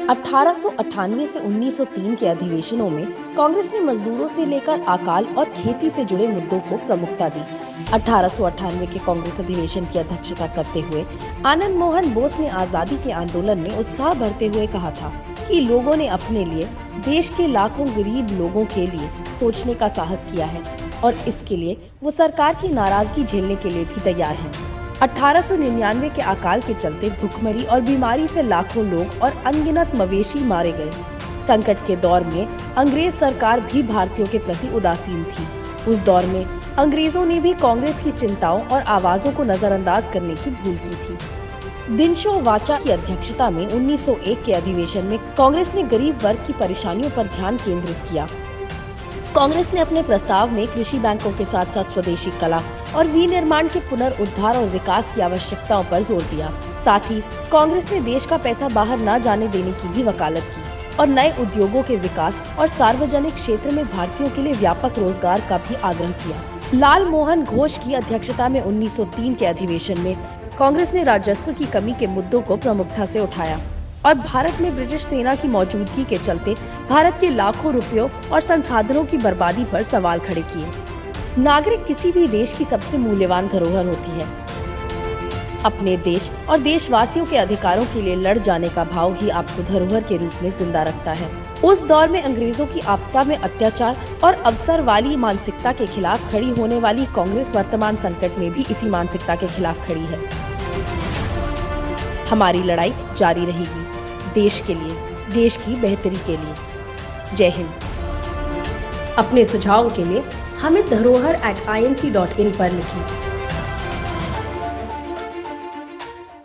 1898 से 1903 के अधिवेशनों में कांग्रेस ने मजदूरों से लेकर अकाल और खेती से जुड़े मुद्दों को प्रमुखता दी। 1898 के कांग्रेस अधिवेशन की अध्यक्षता करते हुए आनंद मोहन बोस ने आजादी के आंदोलन में उत्साह भरते हुए कहा था कि लोगों ने अपने लिए, देश के लाखों गरीब लोगों के लिए सोचने का साहस किया है और इसके लिए वो सरकार की नाराजगी झेलने के लिए भी तैयार हैं। 1899 के अकाल के चलते भुखमरी और बीमारी से लाखों लोग और अनगिनत मवेशी मारे गए। संकट के दौर में अंग्रेज सरकार भी भारतीयों के प्रति उदासीन थी। उस दौर में अंग्रेजों ने भी कांग्रेस की चिंताओं और आवाजों को नजरअंदाज करने की भूल की थी। दिनशो वाचा की अध्यक्षता में 1901 के अधिवेशन में कांग्रेस ने गरीब वर्ग की परेशानियों पर ध्यान केंद्रित किया। कांग्रेस ने अपने प्रस्ताव में कृषि बैंकों के साथ साथ स्वदेशी कला और विनिर्माण के पुनरुद्धार और विकास की आवश्यकताओं पर जोर दिया। साथ ही कांग्रेस ने देश का पैसा बाहर न जाने देने की भी वकालत की और नए उद्योगों के विकास और सार्वजनिक क्षेत्र में भारतीयों के लिए व्यापक रोजगार का भी आग्रह किया। लाल मोहन घोष की अध्यक्षता में 1903 के अधिवेशन में कांग्रेस ने राजस्व की कमी के मुद्दों को प्रमुखता से उठाया और भारत में ब्रिटिश सेना की मौजूदगी के चलते भारत के लाखों रुपयों और संसाधनों की बर्बादी पर सवाल खड़े किए। नागरिक किसी भी देश की सबसे मूल्यवान धरोहर होती है। अपने देश और देशवासियों के अधिकारों के लिए लड़ जाने का भाव ही आपको धरोहर के रूप में जिंदा रखता है। उस दौर में अंग्रेजों की आपदा में अत्याचार और अवसर वाली मानसिकता के खिलाफ खड़ी होने वाली कांग्रेस वर्तमान संकट में भी इसी मानसिकता के खिलाफ खड़ी है। हमारी लड़ाई जारी रहेगी, देश के लिए, देश की बेहतरी के लिए। जय हिंद। अपने सुझावों के लिए हमें धरोहर@inc.in पर लिखें।